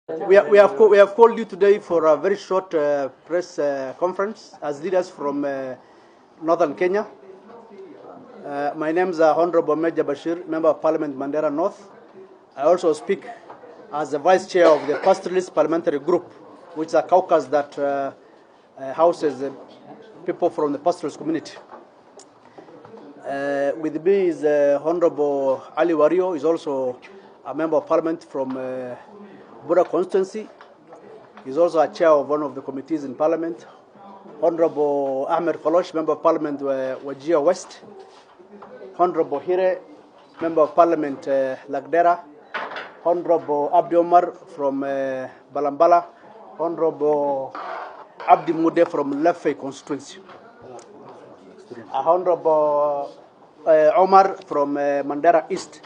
We have called you today for a very short press conference as leaders from northern Kenya. My name is Honorable Major Bashir, Member of Parliament Mandera North. I also speak as the Vice Chair of the Pastoralist Parliamentary Group, which is a caucus that houses people from the pastoralist community. With me is Honorable Ali Wario, who is also a Member of Parliament from Bura constituency. He's also a chair of one of the committees in Parliament. Honorable Ahmed Kolosh, Member of Parliament Wajir West. Honorable Hire, Member of Parliament Lagdera. Honorable Abdi Omar from Balambala. Honorable Abdi Mude from Leffe constituency. Honorable Omar from Mandera East.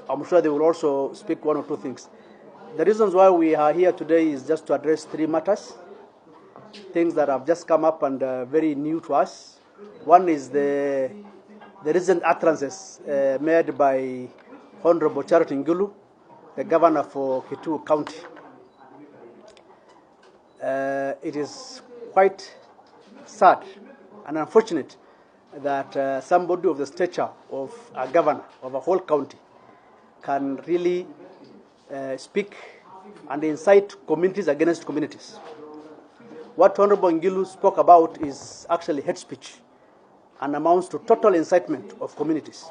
I'm sure they will also speak one or two things. The reasons why we are here today is just to address three matters, things that have just come up and very new to us. One is the recent utterances made by Honorable Ngilu, the governor for Kitui County. It is quite sad and unfortunate that somebody of the stature of a governor of a whole county can really speak and incite communities against communities. What Honorable Ngilu spoke about is actually hate speech and amounts to total incitement of communities.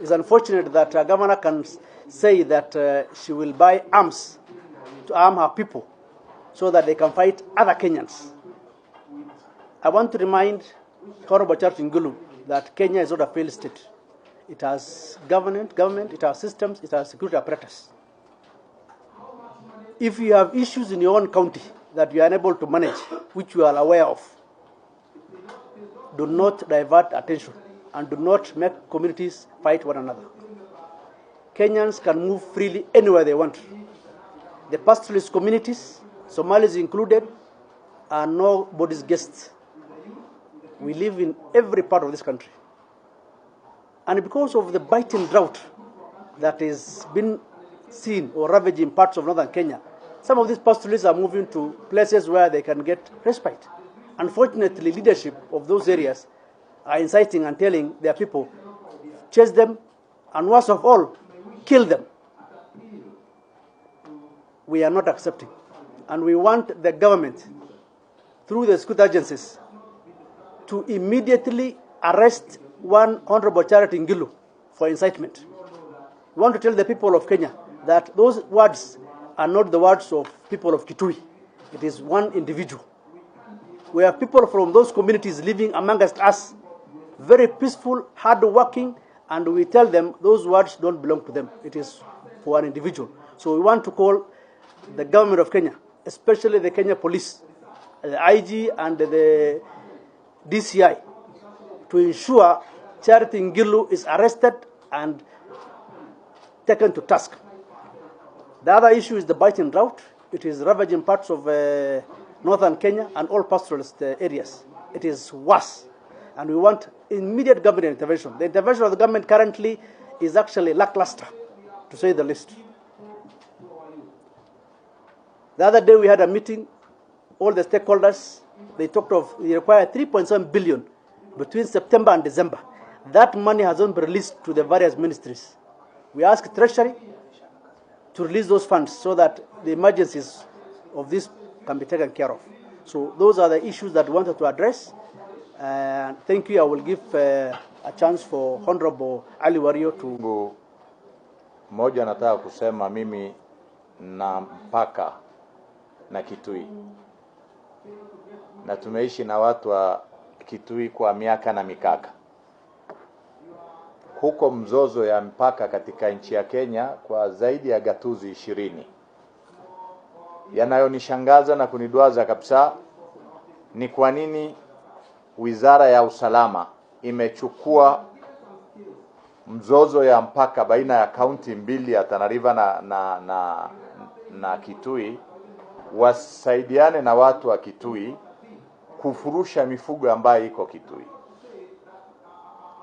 It's unfortunate that a governor can say that she will buy arms to arm her people so that they can fight other Kenyans. I want to remind Honorable Ngilu that Kenya is not a failed state. It has government, it has systems, it has security apparatus. If you have issues in your own county that you are unable to manage, which you are aware of, do not divert attention and do not make communities fight one another. Kenyans can move freely anywhere they want. The pastoralist communities, Somalis included, are nobody's guests. We live in every part of this country. And because of the biting drought that has been seen or ravaging parts of northern Kenya, some of these pastoralists are moving to places where they can get respite. Unfortunately, leadership of those areas are inciting and telling their people, chase them, and worst of all, kill them. We are not accepting. And we want the government, through the security agencies, to immediately arrest one Honorable Ngilu for incitement. We want to tell the people of Kenya that those words are not the words of people of Kitui. It is one individual. We have people from those communities living amongst us, very peaceful, hard-working, and we tell them those words don't belong to them. It is for an individual. So we want to call the government of Kenya, especially the Kenya police, the IG and the DCI, to ensure Ngilu is arrested and taken to task. The other issue is the biting drought. It is ravaging parts of northern Kenya and all pastoralist areas. It is worse, and we want immediate government intervention. The intervention of the government currently is actually lackluster, to say the least. The other day we had a meeting, all the stakeholders, they talked of, they require 3.7 billion between September and December. That money has not been released to the various ministries. We ask Treasury to release those funds so that the emergencies of this can be taken care of. So those are the issues that we wanted to address. Thank you. I will give a chance for Honorable Ali Wario to... Moja nataka kusema mimi na mpaka na Kitui. Na tumeishi na watu wa Kitui kwa miaka na mikaka. Huko mzozo ya mpaka katika nchi ya Kenya kwa zaidi ya gatuzi 20. Yanayonishangaza na kunidwaza kabisa ni kwa nini Wizara ya Usalama imechukua mzozo ya mpaka baina ya kaunti mbili ya Tana River na Kitui, wasaidiane na watu wa Kitui kufurusha mifugo ambayo iko Kitui.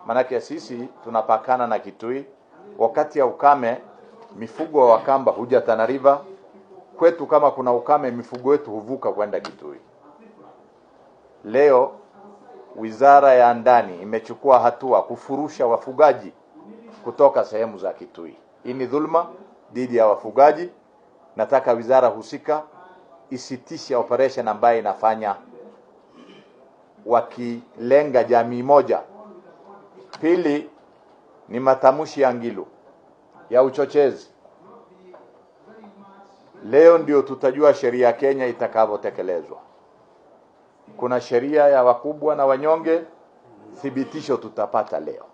Manake sisi tunapakana na Kitui, wakati ya ukame mifugo wa Kamba huja Tana River, kwetu kama kuna ukame mifugo wetu huvuka kwenda Kitui. Leo Wizara ya Ndani imechukua hatua kufurusha wafugaji kutoka sehemu za Kitui. Hii ni dhulma dhidi ya wafugaji. Nataka wizara husika isitishe operation ambayo inafanya wakilenga jamii moja. Pili ni matamshi ya Ngilu ya uchochezi. Leo ndio tutajua sheria ya Kenya itakavyotekelezwa. Kuna sheria ya wakubwa na wanyonge, thibitisho tutapata leo.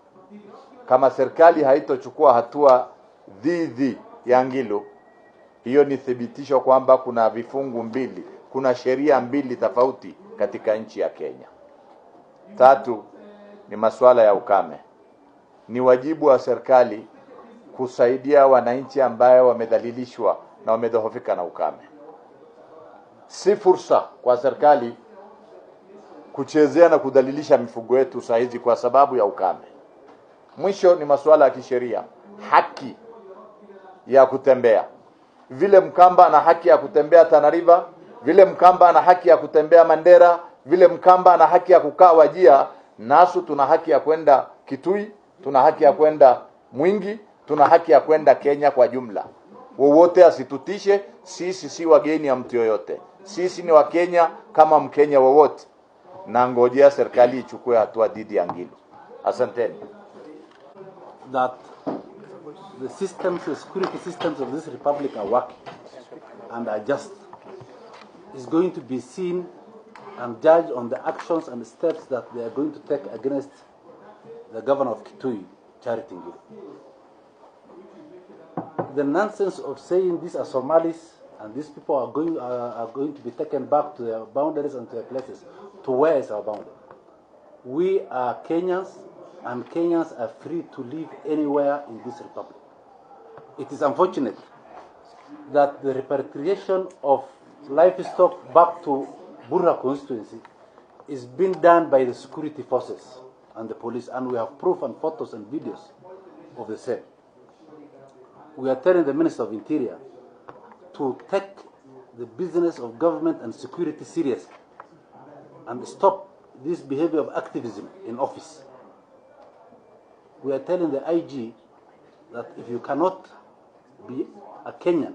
Kama serikali haitochukua hatua dhidi ya Ngilu, hiyo ni thibitisho kwamba kuna vifungu mbili, kuna sheria mbili tofauti katika nchi ya Kenya. Tatu ni masuala ya ukame. Ni wajibu wa serikali kusaidia wananchi ambao wamedhalilishwa na wamedhoofika na ukame. Si fursa kwa serikali kuchezea na kudhalilisha mifugo yetu saa hizi kwa sababu ya ukame. Mwisho ni masuala ya kisheria, haki ya kutembea. Vile Mkamba ana haki ya kutembea Tana River, vile Mkamba ana haki ya kutembea Mandera, vile Mkamba ana haki ya kukaa Wajia, nasu tuna haki ya kwenda Kitui, tuna haki ya kwenda Mwingi, tuna haki ya kwenda Kenya kwa jumla. Wowote asitutishe, sisi si wageni ya mtu yoyote. Sisi ni Wakenya kama Mkenya wowote. Na ngojea serikali ichukue hatua dhidi ya Ngilu. Asanteni. That the systems, the security systems of this republic are working and are just is going to be seen and judged on the actions and the steps that they are going to take against the governor of Kitui, Charity Ngilu. The nonsense of saying these are Somalis and these people are going to be taken back to their boundaries and to their places. To where is our boundary? We are Kenyans, and Kenyans are free to live anywhere in this republic. It is unfortunate that the repatriation of livestock back to Burra constituency is being done by the security forces and the police, and we have proof and photos and videos of the same. We are telling the Minister of Interior to take the business of government and security seriously and stop this behavior of activism in office. We are telling the IG that if you cannot be a Kenyan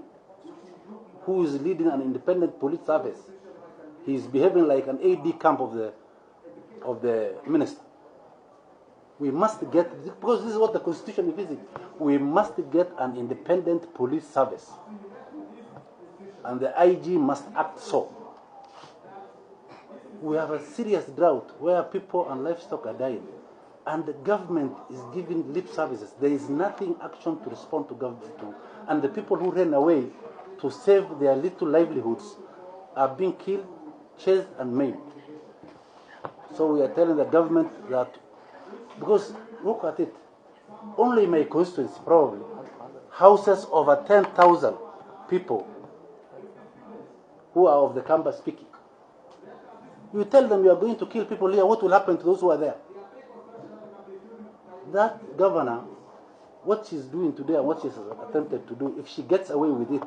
who is leading an independent police service, he is behaving like an AD camp of the minister. We must get, because this is what the Constitution is facing, we must get an independent police service. And the IG must act so. We have a serious drought where people and livestock are dying. And the government is giving lip services. There is nothing action to respond to government to. And the people who ran away to save their little livelihoods are being killed, chased and maimed. So we are telling the government that, because look at it, only my constituency probably houses over 10,000 people who are of the Kamba speaking. You tell them you are going to kill people here, what will happen to those who are there? That governor, what she's doing today and what she's attempted to do, if she gets away with it,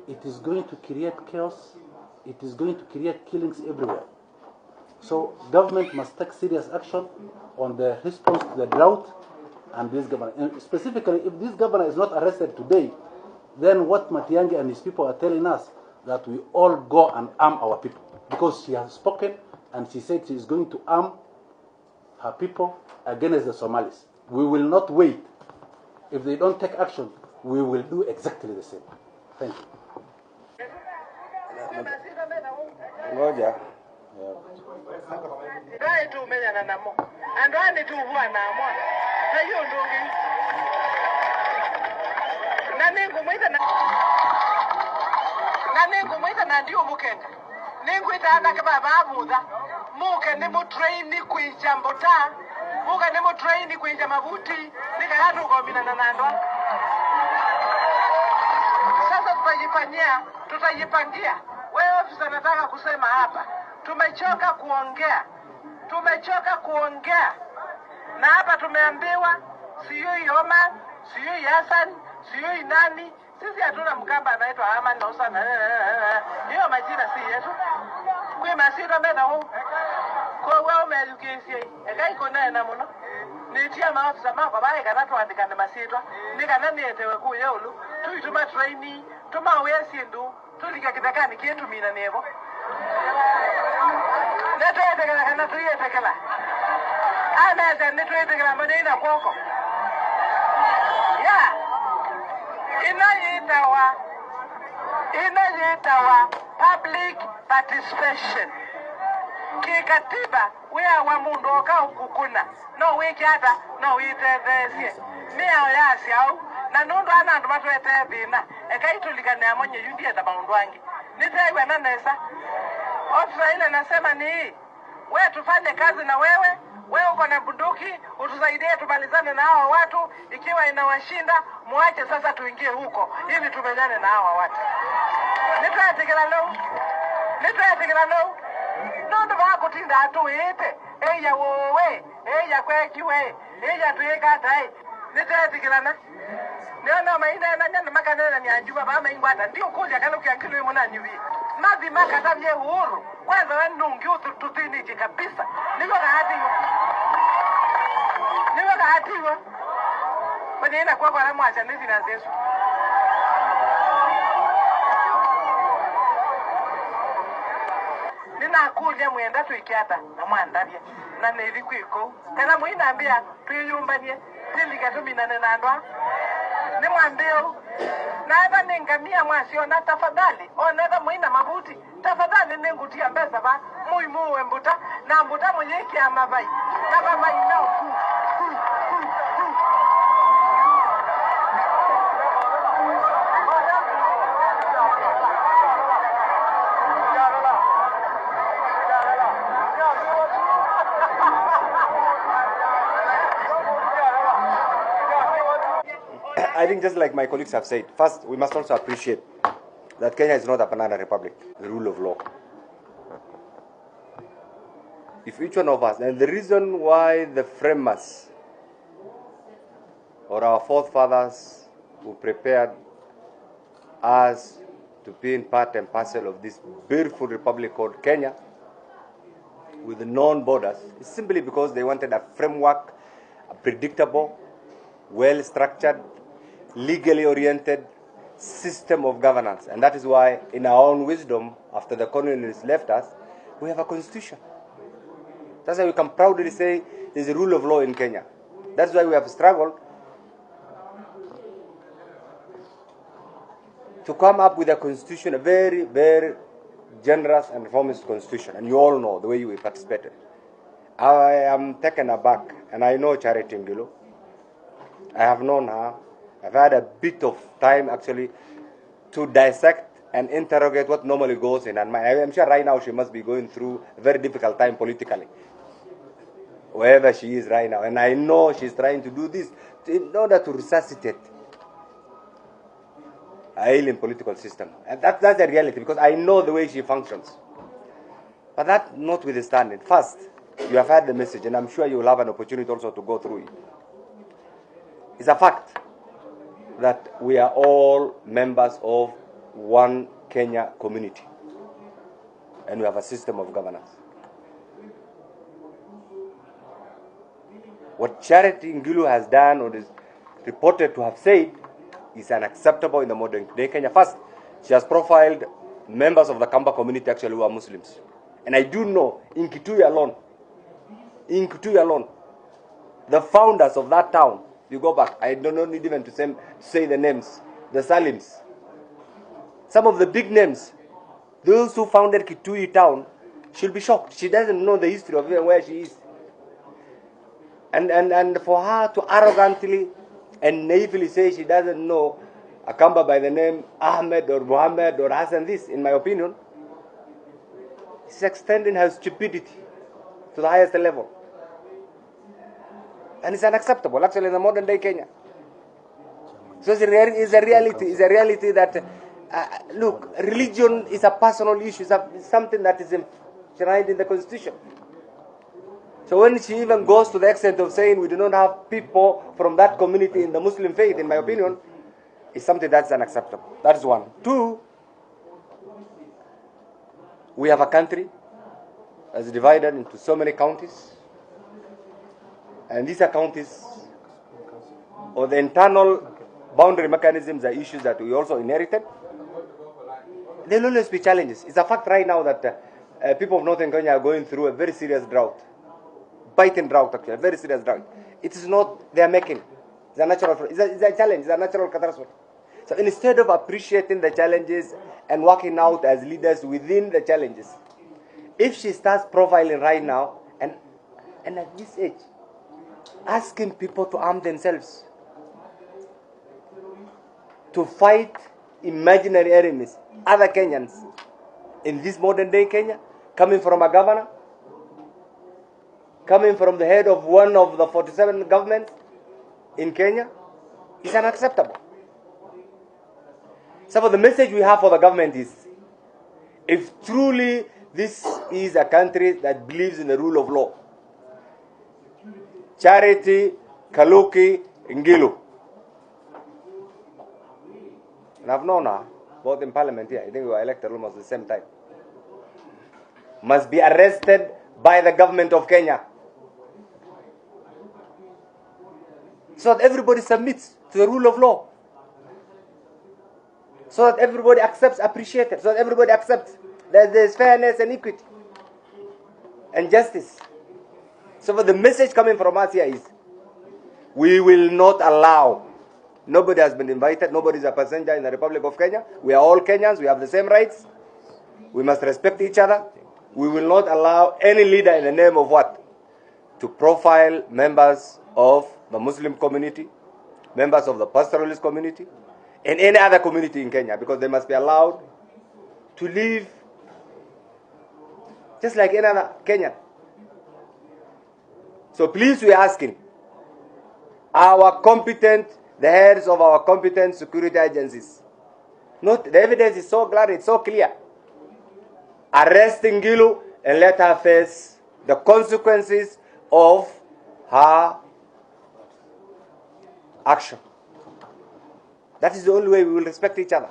it is going to create chaos, it is going to create killings everywhere. So government must take serious action on the response to the drought and this governor. And specifically, if this governor is not arrested today, then what Matiang'i and his people are telling us, that we all go and arm our people. Because she has spoken and she said she is going to arm her people against the Somalis. We will not wait. If they don't take action, we will do exactly the same. Thank you. Ngoja. Rai tu menya na namo. Andwani tu huwa na amo. Na hiyo ndungi. Nanengu mwita na ndio mukenda. Nengu itaanda kaba babuza. Muke ni mu train kuinja mbota. Muke ni mu train kuinja mabuti. Nika hatu komina na nandwa. Sasa tutajipangia. Wewe ofisa nataka kusema hapa. Tumechoka kuongea. Na hapa tumeambiwa siyui Oman, siyui Hassan, siyui nani, Sisi hatuna Mkamba anaitwa Amani Osana. Hiyo majina si yetu. Kwa masiro mbele huko. Kwa wao umeeducation. Eka iko na muno. Nitia maafisa mako bae kana tuandika na masiro. Nikana nietewe ku yolu. Tuituma trainee, tuma wesi ndu. Tulika kitakani kietu mina nebo. Neto yetekela kana tuyetekela. Ana neto yetekela madina kwako. Yeah. Inayitawa public participation. Kikatiba wa mundu oka ukukuna. No wiki hata, no witethesie. Mia yasi au. Na nundu anandu matwete thina. Eka itulikane amonye yundi eta maundu wangi. Nitewe na nesa. Ofisa ile nasema ni hii. Wewe tufanye kazi na wewe. Wewe uko na bunduki, utusaidie tumalizane na hawa watu. Ikiwa inawashinda, muache sasa tuingie huko ili tumenyane na hawa watu. Nitwayetekela leo. Nundu bakutinda atuite. Eya wowe, eya kwekiwe, eya tuikatai. Nitwayetekela na. Niona maina na nyana makanena ni anjuma ba maingwata ndio kuja kana ukiangilo yemo na nyuvi. Mazi makatabye uhuru. Kwanza wanungi ututini kabisa. Niko kahatiwa. Badina kwa na mwacha nizi na zesu. Nina kuja muenda tuikiata na mwandabye. Na nili kwiko. Kana muinaambia tuyumbanie. Tilika tuminane na ndwa. Ni mwambio. Na eba ningamia mwasio na tafadhali. Oneda muina mabuti. Tafadhali ningutia mbeza ba. Muimuwe mbuta. Na mbuta mwenyeki ya mabai. Na baba inao ku. I think just like my colleagues have said, first, we must also appreciate that Kenya is not a banana republic, the rule of law. If each one of us, and the reason why the framers or our forefathers who prepared us to be in part and parcel of this beautiful republic called Kenya with the known borders is simply because they wanted a framework, a predictable, well-structured, legally oriented system of governance. And that is why, in our own wisdom, after the colonialists left us, we have a constitution. That's why we can proudly say there's a rule of law in Kenya. That's why we have struggled to come up with a constitution, a very, very generous and reformist constitution. And you all know the way we participated. I am taken aback, and I know Charity Ngilu. I have known her. I've had a bit of time actually to dissect and interrogate what normally goes in her mind. I'm sure right now she must be going through a very difficult time politically, wherever she is right now. And I know she's trying to do this in order to resuscitate a ailing political system. And that's the reality, because I know the way she functions. But that notwithstanding, first, you have had the message, and I'm sure you will have an opportunity also to go through it. It's a fact that we are all members of one Kenya community, and we have a system of governance. What Charity Ngilu has done, or is reported to have said, is unacceptable in the modern day Kenya. First, she has profiled members of the Kamba community actually who are Muslims. And I do know, in Kitui alone, the founders of that town, you go back, I don't need even to say the names, the Salims. Some of the big names, those who founded Kitui town, she'll be shocked. She doesn't know the history of even where she is. And for her to arrogantly and naively say she doesn't know a Kamba by the name Ahmed or Muhammad or Hassan, this, in my opinion, is extending her stupidity to the highest level. And it's unacceptable, actually, in the modern day Kenya. So it's a reality that, look, religion is a personal issue, it's something that is enshrined in the Constitution. So when she even goes to the extent of saying we do not have people from that community in the Muslim faith, in my opinion, is something that's unacceptable. That is one. Two, we have a country that's divided into so many counties, and these are counties, or the internal boundary mechanisms are issues that we also inherited. There will always be challenges. It's a fact right now that people of Northern Kenya are going through a very serious drought. Biting drought, actually, a very serious drought. It is not they are making. It's a natural, it's a challenge, it's a natural catastrophe. So instead of appreciating the challenges and working out as leaders within the challenges, if she starts profiling right now, and at this age, asking people to arm themselves, to fight imaginary enemies, other Kenyans, in this modern day Kenya, coming from a governor, coming from the head of one of the 47 governments in Kenya, is unacceptable. So the message we have for the government is, if truly this is a country that believes in the rule of law, Charity, Kaluki, Ngilu, and I've known her, both in parliament here, I think we were elected almost at the same time, must be arrested by the government of Kenya, so that everybody submits to the rule of law, so that everybody accepts, appreciates it, so that everybody accepts that there is fairness and equity and justice. So for the message coming from us here is, we will not allow, nobody has been invited, nobody is a passenger in the Republic of Kenya. We are all Kenyans, we have the same rights. We must respect each other. We will not allow any leader in the name of what? To profile members of the Muslim community, members of the pastoralist community, and any other community in Kenya, because they must be allowed to live just like any other Kenyan. So please, we are asking the heads of our competent security agencies, the evidence is so clear, it's so clear. Arrest Ngilu and let her face the consequences of her action. That is the only way we will respect each other.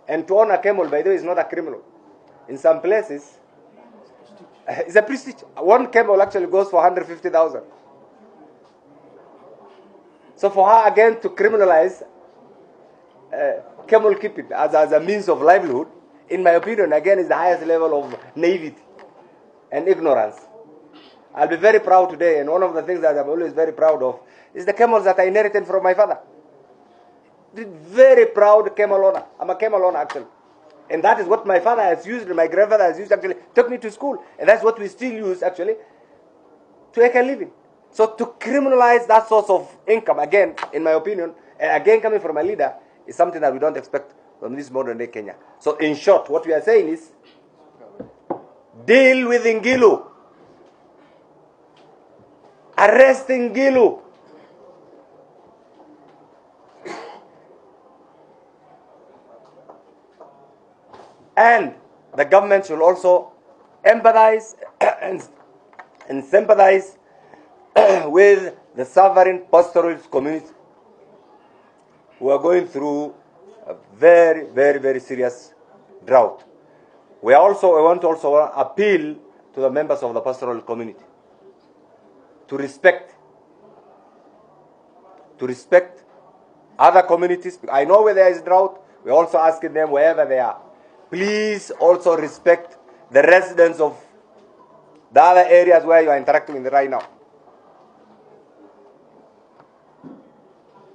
And to own a camel, by the way, is not a criminal. In some places, it's a prestige. One camel actually goes for 150,000. So for her again to criminalize camel keeping as a means of livelihood, in my opinion, again, is the highest level of naivety and ignorance. I'll be very proud today, and one of the things that I'm always very proud of is the camels that I inherited from my father. Very proud camel owner. I'm a camel owner actually. And that is what my father has used, and my grandfather has used actually, took me to school. And that's what we still use actually to make a living. So to criminalize that source of income, again, in my opinion, and again coming from a leader, is something that we don't expect from this modern day Kenya. So in short, what we are saying is, deal with Ngilu. Arrest Ngilu. And the government should also empathize and sympathize with the suffering pastoralist community who are going through a very, very, very serious drought. We want to also appeal to the members of the pastoral community to respect other communities. I know where there is drought, we're also asking them wherever they are, please also respect the residents of the other areas where you are interacting with right now.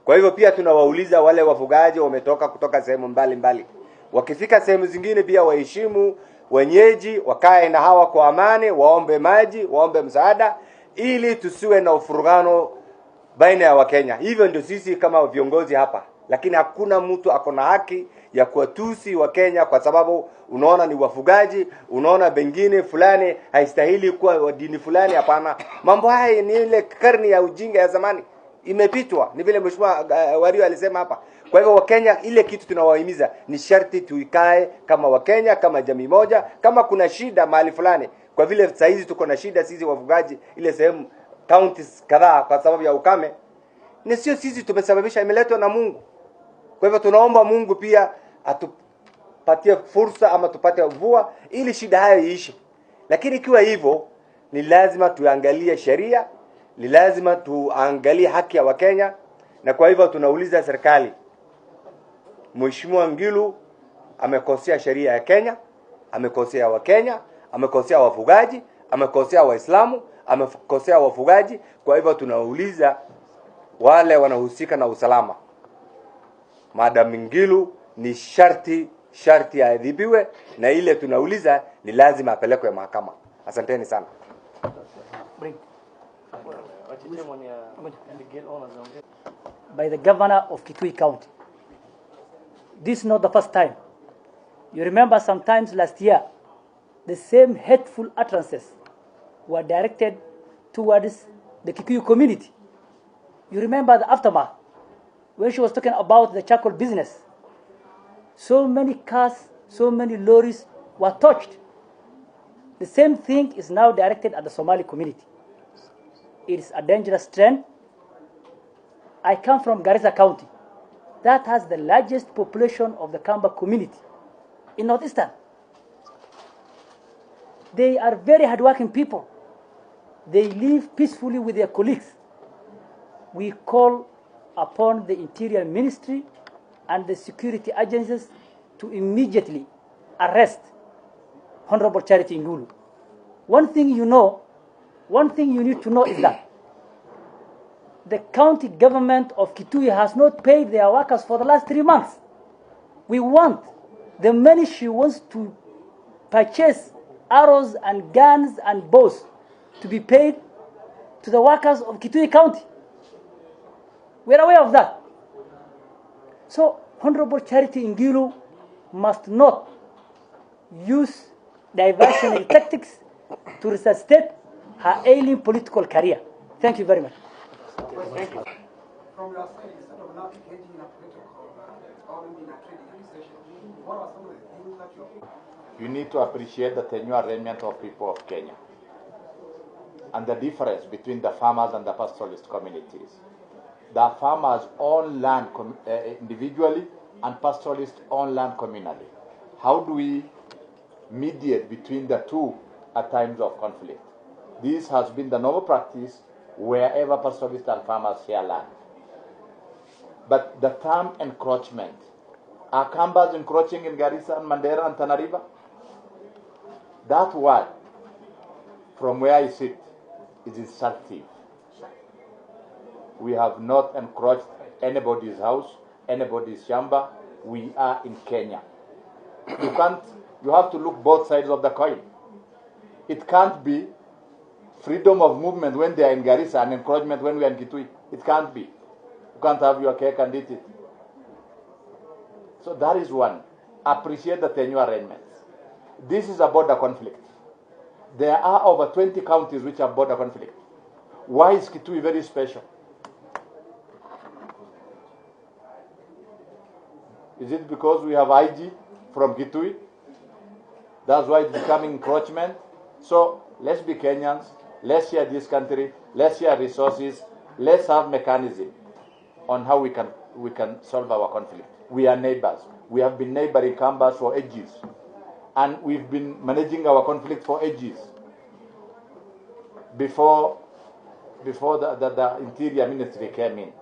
Kwa hivyo pia tunawauliza wale wafugaji wametoka kutoka sehemu mbalimbali, wakifika sehemu zingine pia waheshimu wenyeji, wakae na hawa kwa amani, waombe maji, waombe msaada, ili tusiwe na ufurugano baina ya Wakenya. Hivyo ndio sisi kama viongozi hapa. Lakini hakuna mtu akona haki ya kuwatusi Wakenya kwa sababu unaona ni wafugaji, unaona bengine fulani haistahili kuwa wa dini fulani. Hapana, mambo haya ni ile karne ya ujinga ya zamani, imepitwa. Ni vile mheshimiwa Wario alisema hapa. Kwa hivyo Wakenya, ile kitu tunawahimiza ni sharti tuikae kama Wakenya, kama jamii moja. Kama kuna shida mahali fulani, kwa vile sasa hizi tuko na shida sisi wafugaji ile sehemu counties kadhaa kwa sababu ya ukame, ni sio sisi tumesababisha, imeletwa na Mungu. Kwa hivyo tunaomba Mungu pia atupatie fursa ama tupate mvua ili shida hayo iishi. Lakini ikiwa hivyo, ni lazima tuangalie sheria, ni lazima tuangalie haki ya Wakenya, na kwa hivyo tunauliza serikali, Mheshimiwa Ngilu amekosea sheria ya Kenya, amekosea Wakenya, amekosea wafugaji, amekosea Waislamu, amekosea wafugaji. Kwa hivyo tunauliza wale wanahusika na usalama, Madam Ngilu ni sharti aadhibiwe, na ile tunauliza ni lazima apelekwe mahakama. Asanteni sana. By the governor of Kitui County. This is not the first time. You remember sometimes last year, the same hateful utterances were directed towards the Kikuyu community. You remember the aftermath, when she was talking about the charcoal business. So many cars, so many lorries were touched. The same thing is now directed at the Somali community. It is a dangerous trend. I come from Garissa County. That has the largest population of the Kamba community in Northeastern. They are very hardworking people. They live peacefully with their colleagues. We call upon the Interior Ministry and the security agencies to immediately arrest Honorable Charity Ngilu. One thing you need to know is that the county government of Kitui has not paid their workers for the last 3 months. We want the money she wants to purchase arrows and guns and bows to be paid to the workers of Kitui County. We are aware of that. So Honorable Charity Ngilu must not use diversionary tactics to resuscitate her ailing political career. Thank you very much. Thank you. From your side, instead of not engaging in a political or in a trading accusation, what are some of the things that You need to appreciate the tenure arrangement of people of Kenya and the difference between the farmers and the pastoralist communities. The farmers own land individually and pastoralists own land communally. How do we mediate between the two at times of conflict? This has been the normal practice wherever pastoralists and farmers share land. But the term encroachment, are Kambas encroaching in Garissa and Mandera and Tana River? That word, from where I sit, is insultive. We have not encroached anybody's house, anybody's shamba. We are in Kenya. You have to look both sides of the coin. It can't be freedom of movement when they are in Garissa and encroachment when we are in Kitui. It can't be. You can't have your cake and eat it. So that is one. Appreciate the tenure arrangements. This is a border conflict. There are over 20 counties which have border conflict. Why is Kitui very special? Is it because we have IG from Kitui? That's why it's becoming encroachment. So let's be Kenyans. Let's share this country. Let's share resources. Let's have mechanism on how we can solve our conflict. We are neighbors. We have been neighboring Kambas for ages. And we've been managing our conflict for ages. Before the Interior Ministry came in.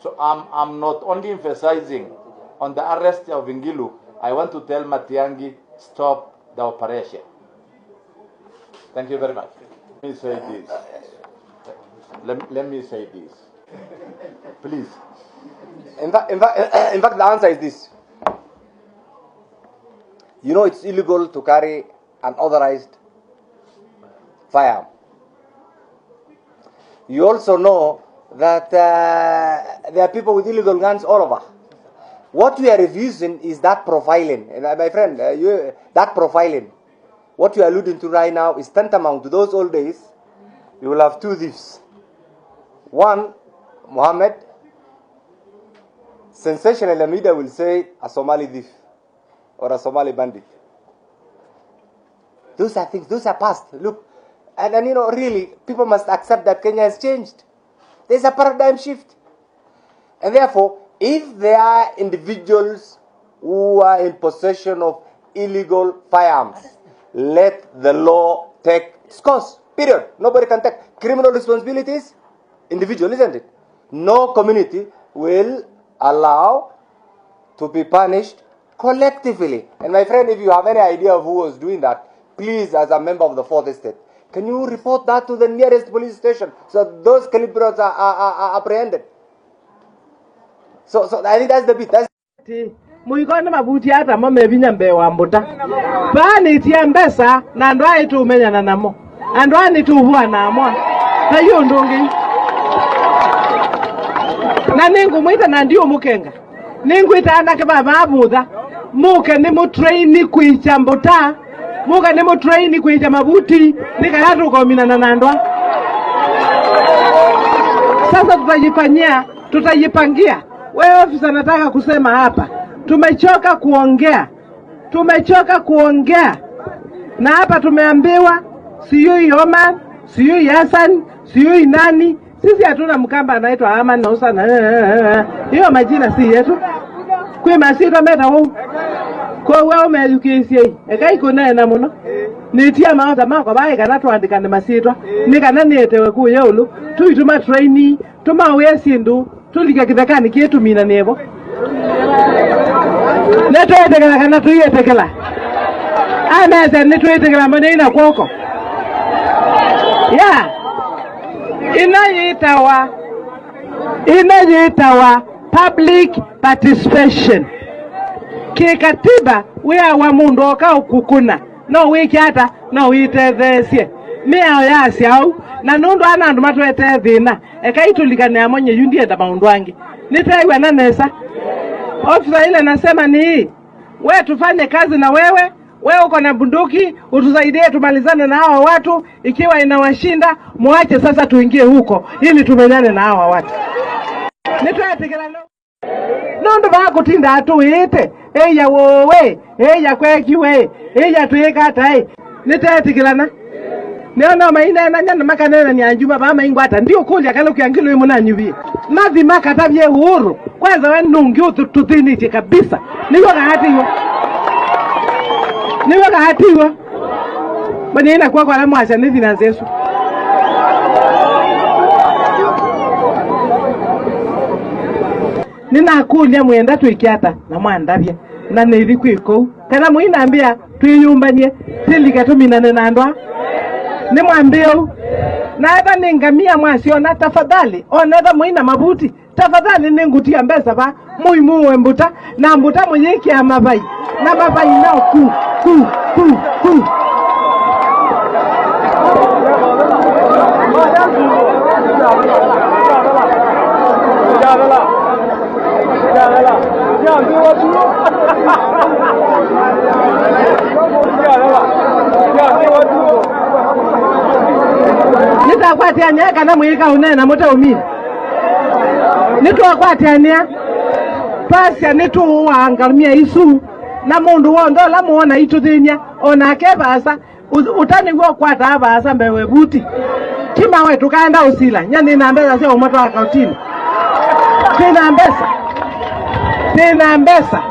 So I'm not only emphasizing on the arrest of Ngilu, I want to tell Matiangi, stop the operation. Thank you very much. Let me say this. Let me say this. Please. In fact, the answer is this. You know it's illegal to carry an authorized firearm. You also know that there are people with illegal guns all over. What we are refusing is that profiling. And my friend, that profiling, what you are alluding to right now is tantamount to those old days. You will have two thieves. One, Mohammed, sensational, the media will say a Somali thief or a Somali bandit. Those are things, those are past. Look, and really, people must accept that Kenya has changed. There's a paradigm shift. And therefore, If there are individuals who are in possession of illegal firearms, let the law take its course. Period. Nobody can take criminal responsibilities. Individual, isn't it? No community will allow to be punished collectively. And my friend, if you have any idea of who was doing that, please, as a member of the Fourth Estate, can you report that to the nearest police station so those culprits are apprehended? So I think that's the bit. That's muikona mabuti hata mame binyambe wa mbuta bani tiambesa na ndwai tu menyana namo andwani tu huwa na amwa tayo ndongi na ningu mwita na ndio mukenga ningu itaanda ke baba abudha muke ni mutraini kuicha mbuta muke ni mutraini kuicha mabuti nikayatu kominana na ndwa. Sasa tutajipangia. Wewe ofisa, nataka kusema hapa, tumechoka kuongea, na hapa tumeambiwa siyui Oman, siyui Hassan, siyui nani. Sisi hatuna Mkamba anaitwa Aman na Usana. Hiyo majina si yetu. Kwa masito meta huu. Kwa wewe umeedukisi ekai kuna na muno. Nitia maota mako bae kana tuandikane masito. Nikana nietewe ku yulu. Tuituma trainee, tuma wesindu. Tulika kitakani kietu mina nebo. Neto etekela kana tuyetekela. Ameza neto etekela manena kwoko. Yeah. Inajiitawa public participation. Kikatiba wea wa mundu oka ukukuna. No wiki hata no witethesie. Mea yasi au na nundu anandu matwete thina eka itulikane amonye yundi enda maundu wangi nitaiwa na nesa. Ofisa ile nasema ni wewe tufanye kazi na wewe uko na bunduki utusaidie tumalizane na hawa watu. Ikiwa inawashinda muache sasa tuingie huko ili tumenyane na hawa watu. Nitwatikela nundu bakutinda atuite eya wowe eya kwekiwe eya twekata nitatikilana Neona maina na nyana makanena ni anjuma ba maingwata ndio kuli akalo kyangilo imunanyubi mathi makatabye uhuru kwanza wewe nungi ututhiniti kabisa niwe kahatiwa bani ina kwa la mwasha ni finance yesu nina kulia mwenda tuikiata na mwandabye na nili kwiko kana muinaambia tuyumbanie tilika tuminane na ndwa ni mwambio na hata ningamia mwasiona tafadhali oneza muina mabuti tafadhali ningutia mbesa ba muimuwe mbuta na mbuta mwenyeki ya mabai na mabai nao ku nitakwatiania kana mwika unena moto umini nitwakwatiania pasya nituwangalumia isu na mundu wondo la muona ituthinya ona kebasa utani gwo kwata abasa mbewe buti kima wetu kaenda usila nyani na mbesa sio moto akautini tena mbesa